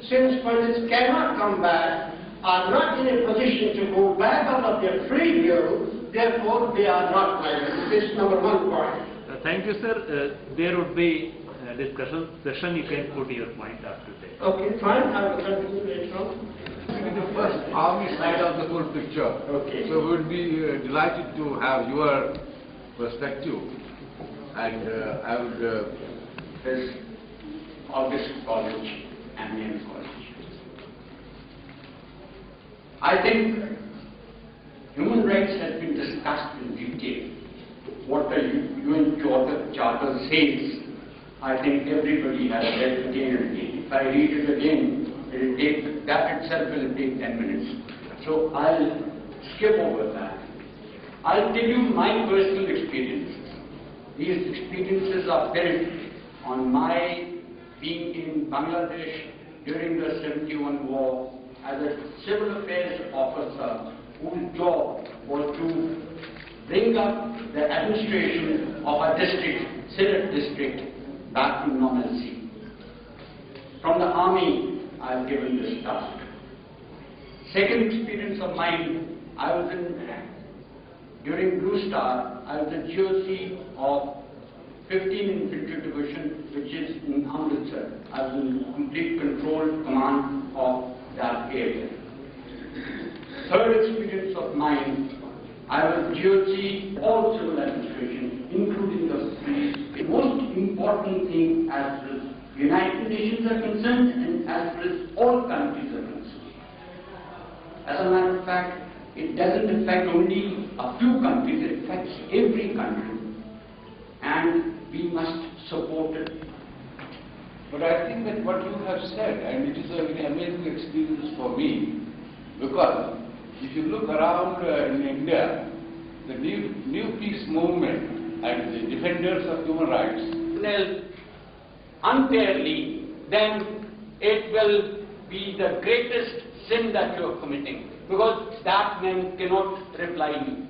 since persons cannot come back, are not in a position to go back out of their free will, therefore they are not liable. This is number one point. Thank you, sir. There would be a discussion session. You can put your point after that. Okay, fine. I will continue later on. The first army side of the whole picture. Okay. So we would be delighted to have your perspective, and I would This August College and MAM College. I think human rights has been discussed in detail. What the UN Charter says, I think everybody has read it again and again. If I read it again, it will take, that itself will take 10 minutes. So I'll skip over that. I'll tell you my personal experiences. These experiences are built on my being in Bangladesh during the 71 war as a civil affairs officer whose job was to bring up the administration of a district, Sylhet district, back to normalcy. From the army, I was given this task. Second experience of mine, I was during Blue Star, I was the GOC of 15 Infantry Division, which is in Amritsar. I was in complete control, command of that area. Third experience of mine, I was GOC, all civil administration, including the police. The most important thing as far as United Nations are concerned and as far as all countries are concerned. As a matter of fact, it doesn't affect only a few countries, it affects every country. And we must support it. But I think that what you have said, and it is a very amazing experience for me, because if you look around in India, the new peace movement and the defenders of human rights, unfairly, then it will be the greatest sin that you are committing, because that man cannot reply me.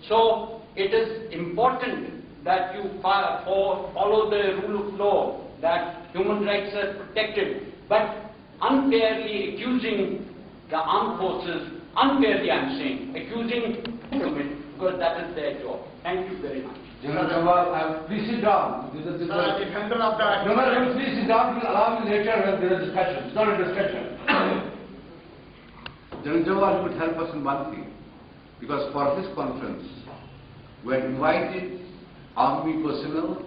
So it is important that you follow the rule of law, that human rights are protected, but unfairly accusing the armed forces, unfairly I'm saying, accusing government, because that is their job. Thank you very much. General Jawad, please sit down. This is Sir, defender of the... No, please sit down. Please allow me later when there is discussion. It's not a discussion. General Jawad would help us in one thing, because for this conference, we had invited army personnel,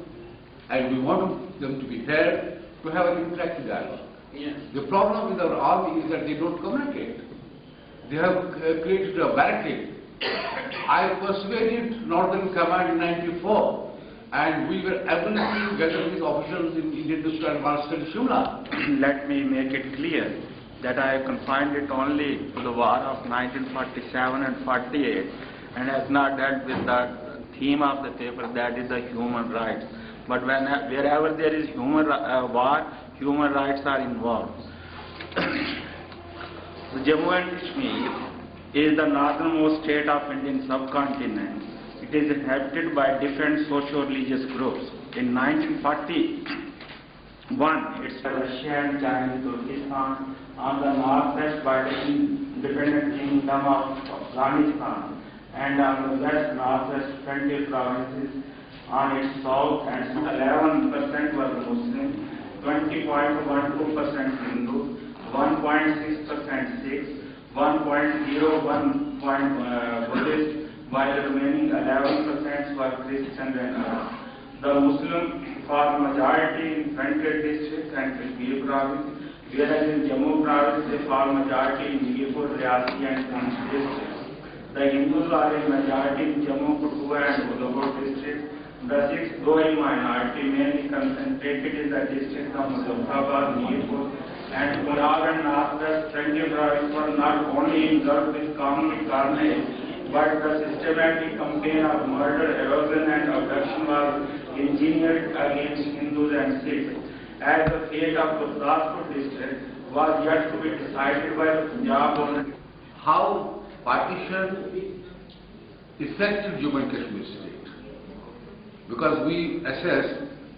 and we want them to be here to have an interactive dialogue. Yes. The problem with our army is that they don't communicate. They have created a barricade. I persuaded Northern Command in '94, and we were able to gather these officials in Indian Industrial Advanced in Shimla. Let me make it clear that I have confined it only to the war of 1947 and 48, and has not dealt with the theme of the paper, that is the human rights. But wherever there is war, human rights are involved. The Jammu and Kashmir is the northernmost state of Indian subcontinent. It is inhabited by different socio-religious groups. In 1941, it's Russia and China, Turkestan, on the northwest by the independent kingdom of Afghanistan, and on the west northwest 20 provinces. On its south and 11% were Muslim, 20.12% Hindu, 1.6% Sikhs, 1.01% Buddhist, while the remaining 11% were Christian and Arab. The Muslim form majority in Frontier district and Kashmir province, whereas in Jammu province they form majority in Nigipur, Riyasi and Poonch districts. The Hindus are in majority in Jammu, Kathua and Udhampur district. The Sikhs, though a minority, mainly concentrated in the districts of Muzaffarabad, Nigipur, and Punjab and Northwest Frontier province were not only engulfed with common carnage, but the systematic campaign of murder, erosion and abduction was engineered against Hindus and Sikhs. As the fate of Gurdaspur district was yet to be decided by the Punjab government. How partition affected Jammu and Kashmir state? Because we assess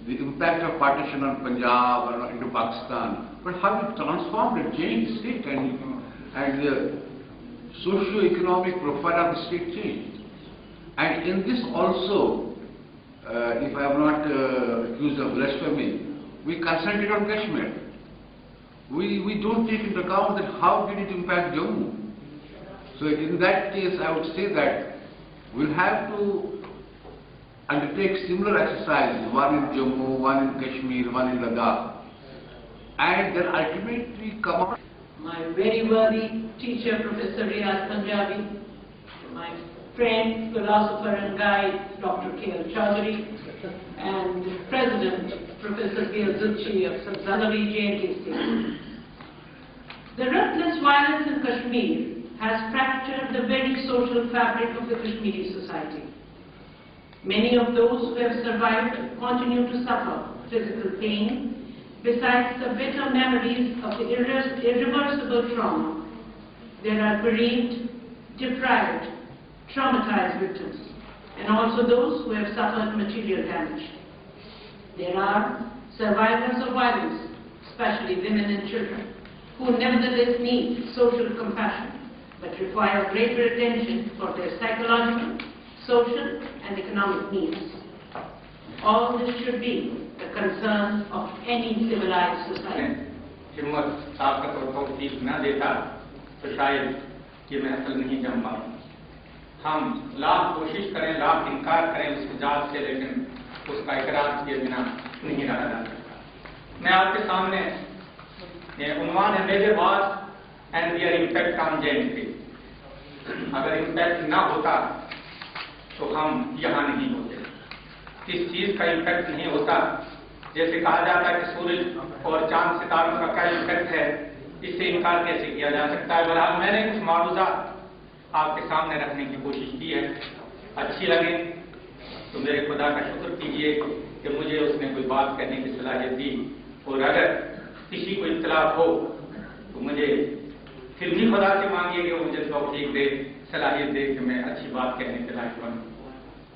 the impact of partition on Punjab and into Pakistan but how you transformed and changed the state, and the socio-economic profile of the state changed. And in this also, if I am not accused of blasphemy, we concentrate on Kashmir. We don't take into account that how did it impact Jammu. So in that case, I would say that we'll have to undertake similar exercises, one in Jammu, one in Kashmir, one in Ladakh, and then ultimately come out. My very worthy teacher, Professor Riyaz Punjabi, my friend, philosopher and guide, Dr. K.L. Chaudhary, and President, Professor P.L. Zulchi of Salzalawi J&K State. The ruthless violence in Kashmir has fractured the very social fabric of the Kashmiri society. Many of those who have survived continue to suffer physical pain, besides the bitter memories of the irreversible trauma. There are bereaved, deprived, traumatized victims, and also those who have suffered material damage. There are survivors of violence, especially women and children, who nevertheless need social compassion, but require greater attention for their psychological, social, and economic needs. All this should be the concern of any civilized society. हिम्मत, ताकत और तौफीक न देता तो शायद ये महफिल नहीं जम पाता। हम लाख कोशिश करें, लाख इनकार करें उस जात से, लेकिन उसका इकरार किए बिना नहीं रहा जा सकता। मैं आपके सामने उन्वान है major wars and their impact on J&K। अगर इम्पैक्ट ना होता तो हम यहाँ नहीं होते। किस चीज का इम्पैक्ट नहीं होता? जैसे कहा जाता है कि सूरज और चांद सितारों का क्या इम्पैक्ट है, इससे इनकार कैसे किया जा सकता है। बहरहाल मैंने कुछ मारूजात आपके सामने रखने की कोशिश की है। अच्छी लगे तो मेरे खुदा का शुक्र कीजिए कि मुझे उसने कोई बात करने की सलाहियत दी, और अगर किसी को इत्तलाफ हो तो मुझे फिर भी खुदा से मांगिए कि वो मुझे तौफीक दे, सलाहियत दे कि मैं अच्छी बात कहने के लायक बनूं,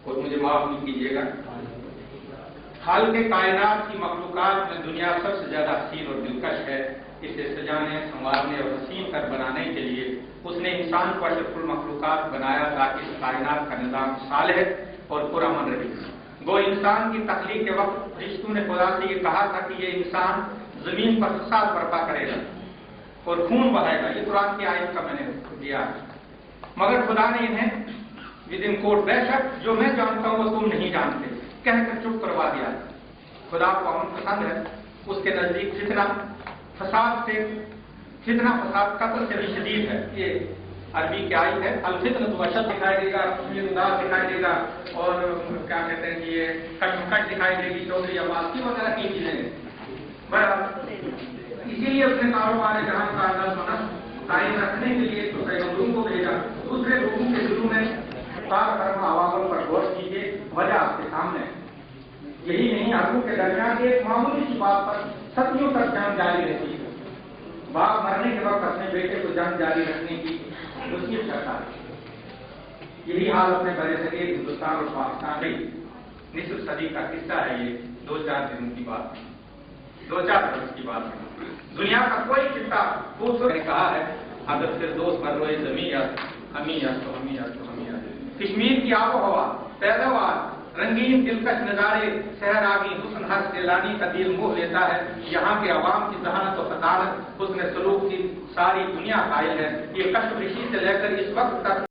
और मुझे माफ नहीं कीजिएगा। हाल के कायनात की मखलूकात में दुनिया सबसे ज्यादा हसीन और दिलकश है। इसे सजाने, संवारने और हसीन कर बनाने के लिए उसने इंसान को अशरफुल मखलूकात बनाया ताकि इस कायनात का निज़ाम सालिह और पुरअमन रहे। वो इंसान की तख्लीक के वक्त फरिश्तों ने खुदा से ये कहा था कि ये इंसान जमीन पर फसाद बर्पा करेगा और खून बहाएगा। ये कुरान की आयत का मैंने दिया, मगर खुदा ने इन्हें विद इन कोर्ट बेशक जो मैं जानता हूं वो तुम नहीं जानते कहकर चुप करवा दिया। खुदा को अमन पसंद है, उसके नजदीक फितना फसाद से फसाद कत्ल से भी शदीद है। ये अरबी की आयत है। अल फितना तो अशद दिखाई देगा, उदास दिखाई देगा, और क्या कहते हैं कि ये कशमकश दिखाई देगी, चौधरी अब्बास की वगैरह की चीजें। इसीलिए उसने कारोबार जहां का अंदाज होना कायम रखने के लिए तो पैगंबरों को भेजा। दूसरे लोगों के दिलों में आवाज़ों पर गौर कीजिए। वजह आपके सामने यही नहीं, आगू के दरमियान एक मामूली सी बात पर सदियों तक जंग जारी रहती है। बाप मरने के वक्त अपने बेटे को जंग जारी रखने की वसीयत करता है। यही हाल अपने बड़े सगे हिंदुस्तान और पाकिस्तान में निसफ सदी का किस्सा है। ये 2-4 दिनों की बात है, 2-4 बरस की बात है। दुनिया का कोई किस्सा दूसरों ने कहा है अगर फिर दोस्त पर रोए जमी या हमी या तो हमी या तो हमी या। कश्मीर की आबो हवा, पैदावार, रंगीन दिलकश नजारे, सहरागी हुस्न हर सैलानी का दिल मोह लेता है। यहाँ के अवाम की जहानत और फतानत, हुस्न सलूक की सारी दुनिया कायल है। ये कश्मीर से लेकर इस वक्त तक